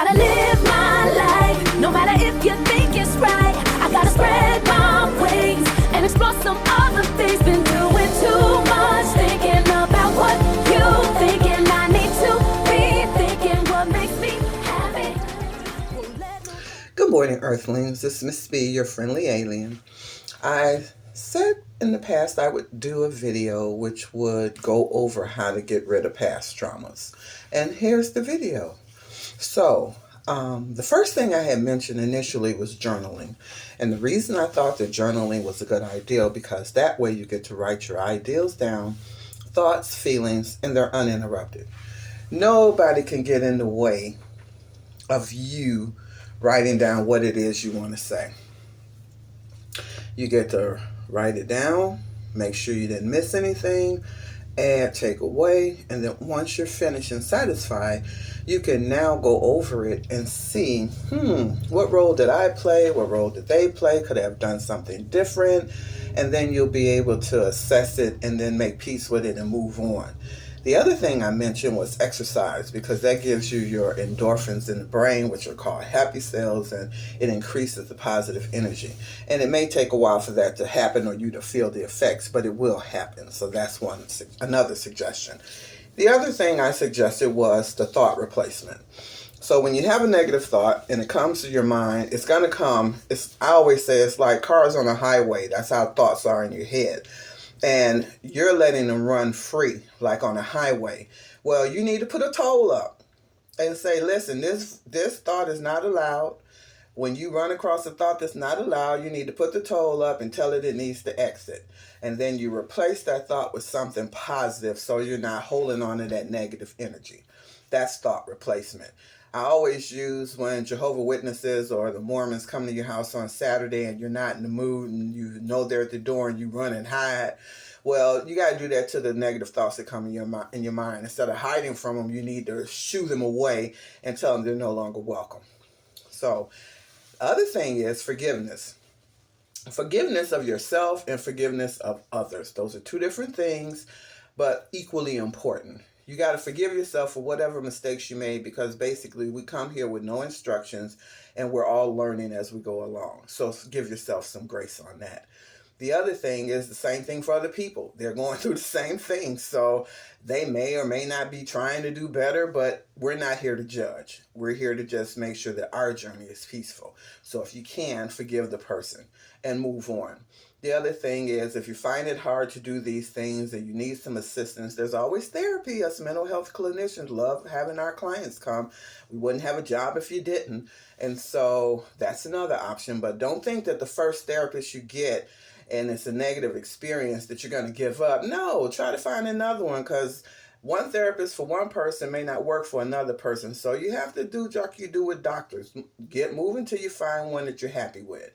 gotta live my life, no matter if you think it's right. I gotta spread my wings and explore some other things. Been doing too much thinking about what you thinking. I need to be thinking what makes me happy. Good morning, Earthlings. This is Miss B, your friendly alien. I said in the past I would do a video which would go over how to get rid of past traumas. And here's the video. So, the first thing I had mentioned initially was journaling. And the reason I thought that journaling was a good idea, because that way you get to write your ideals down, thoughts, feelings, and they're uninterrupted. Nobody can get in the way of you writing down what it is you want to say. You get to write it down, make sure you didn't miss anything, add, take away, and then once you're finished and satisfied, you can now go over it and see, what role did I play? What role did they play? Could I have done something different? And then you'll be able to assess it and then make peace with it and move on. The other thing I mentioned was exercise, because that gives you your endorphins in the brain, which are called happy cells, and it increases the positive energy. And it may take a while for that to happen or you to feel the effects, but it will happen. So that's another suggestion. The other thing I suggested was the thought replacement. So when you have a negative thought and it comes to your mind, it's going to come. I always say it's like cars on a highway. That's how thoughts are in your head. And you're letting them run free, like on a highway. Well, you need to put a toll up and say, listen, this thought is not allowed. When you run across a thought that's not allowed, you need to put the toll up and tell it needs to exit. And then you replace that thought with something positive so you're not holding on to that negative energy. That's thought replacement. I always use when Jehovah's Witnesses or the Mormons come to your house on Saturday and you're not in the mood and you know they're at the door and you run and hide. Well, you got to do that to the negative thoughts that come in your mind. Instead of hiding from them, you need to shoo them away and tell them they're no longer welcome. So the other thing is forgiveness. Forgiveness of yourself and forgiveness of others. Those are two different things, but equally important. You got to forgive yourself for whatever mistakes you made, because basically we come here with no instructions and we're all learning as we go along. So give yourself some grace on that. The other thing is the same thing for other people. They're going through the same thing. So they may or may not be trying to do better, but we're not here to judge. We're here to just make sure that our journey is peaceful. So if you can, forgive the person and move on. The other thing is, if you find it hard to do these things and you need some assistance, there's always therapy. Us mental health clinicians love having our clients come. We wouldn't have a job if you didn't. And so that's another option. But don't think that the first therapist you get and it's a negative experience that you're going to give up. No, try to find another one, because one therapist for one person may not work for another person. So you have to do like you do with doctors. Get moving till you find one that you're happy with.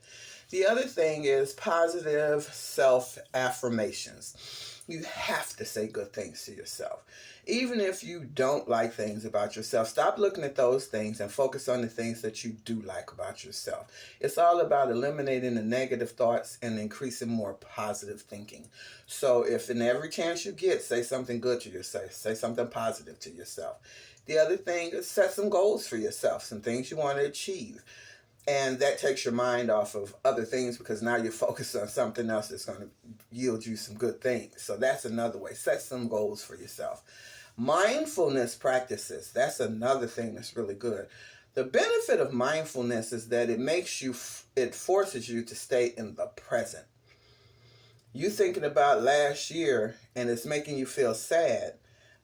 The other thing is positive self-affirmations. You have to say good things to yourself. Even if you don't like things about yourself, stop looking at those things and focus on the things that you do like about yourself. It's all about eliminating the negative thoughts and increasing more positive thinking. So if in every chance you get, say something good to yourself, say something positive to yourself. The other thing is set some goals for yourself, some things you want to achieve. And that takes your mind off of other things, because now you're focused on something else that's going to yield you some good things. So that's another way. Set some goals for yourself. Mindfulness practices. That's another thing that's really good. The benefit of mindfulness is that it forces you to stay in the present. You thinking about last year and it's making you feel sad.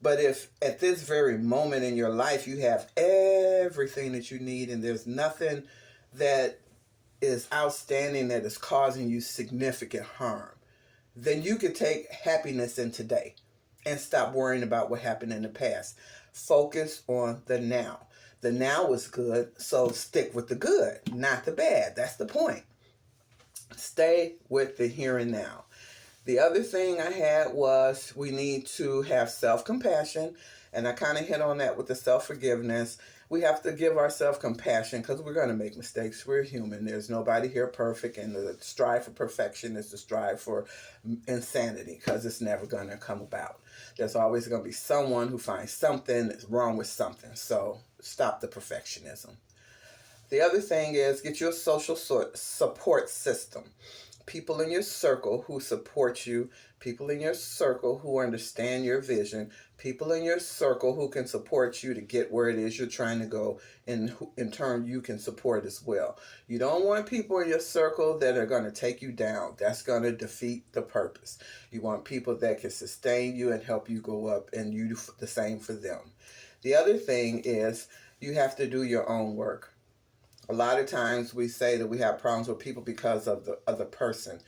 But if at this very moment in your life you have everything that you need and there's nothing that is outstanding that is causing you significant harm, then you could take happiness in today and stop worrying about what happened in the past. Focus on the now. The now is good, so stick with the good, not the bad. That's the point. Stay with the here and now. The other thing I had was we need to have self-compassion, and I kind of hit on that with the self-forgiveness. We have to give ourselves compassion because we're going to make mistakes. We're human. There's nobody here perfect, and the strive for perfection is the strive for insanity because it's never going to come about. There's always going to be someone who finds something that's wrong with something. So stop the perfectionism. The other thing is get your social support system. People in your circle who support you, people in your circle who understand your vision, people in your circle who can support you to get where it is you're trying to go, and in turn you can support as well. You don't want people in your circle that are going to take you down. That's going to defeat the purpose. You want people that can sustain you and help you go up, and you do the same for them. The other thing is you have to do your own work. A lot of times we say that we have problems with people because of the other person.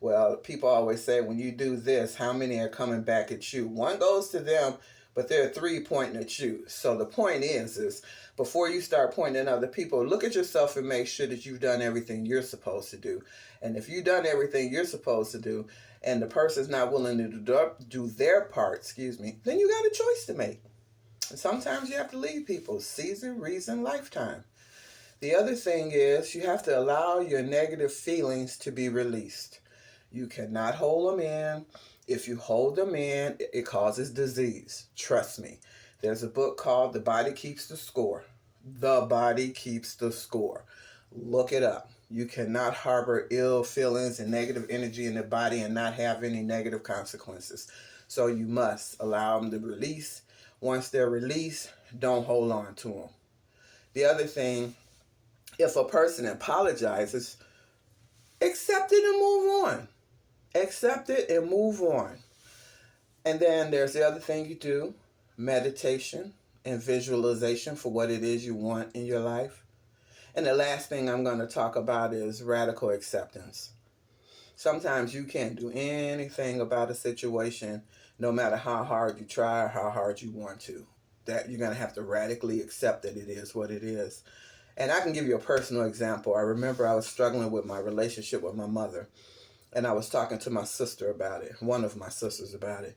Well, people always say, when you do this, how many are coming back at you? One goes to them, but there are three pointing at you. So the point is before you start pointing at other people, look at yourself and make sure that you've done everything you're supposed to do. And if you've done everything you're supposed to do, and the person's not willing to do their part, then you got a choice to make. And sometimes you have to leave people. Season, reason, lifetime. The other thing is you have to allow your negative feelings to be released. You cannot hold them in. If you hold them in, it causes disease. Trust me. There's a book called The Body Keeps the Score. The Body Keeps the Score. Look it up. You cannot harbor ill feelings and negative energy in the body and not have any negative consequences. So you must allow them to release. Once they're released, don't hold on to them. The other thing, if a person apologizes, accept it and move on. Accept it and move on. And then there's the other thing you do, meditation and visualization for what it is you want in your life. And the last thing I'm going to talk about is radical acceptance. Sometimes you can't do anything about a situation, no matter how hard you try or how hard you want to. That you're going to have to radically accept that it is what it is. And I can give you a personal example. I remember I was struggling with my relationship with my mother. And I was talking to my sister about it, one of my sisters about it.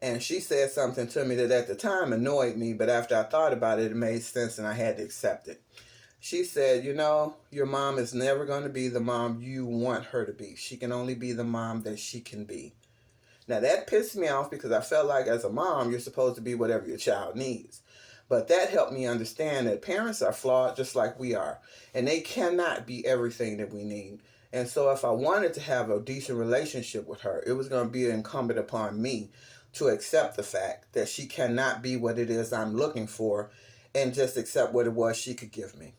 And she said something to me that at the time annoyed me, but after I thought about it, it made sense and I had to accept it. She said, your mom is never going to be the mom you want her to be. She can only be the mom that she can be. Now that pissed me off because I felt like as a mom, you're supposed to be whatever your child needs. But that helped me understand that parents are flawed just like we are. And they cannot be everything that we need. And so if I wanted to have a decent relationship with her, it was going to be incumbent upon me to accept the fact that she cannot be what it is I'm looking for and just accept what it was she could give me.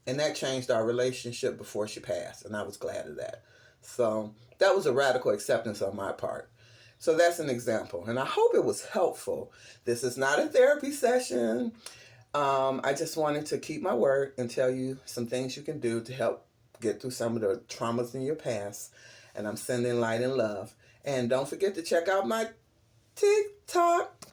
And that changed our relationship before she passed. And I was glad of that. So that was a radical acceptance on my part. So that's an example. And I hope it was helpful. This is not a therapy session. I just wanted to keep my word and tell you some things you can do to help get through some of the traumas in your past. And I'm sending light and love. And don't forget to check out my TikTok.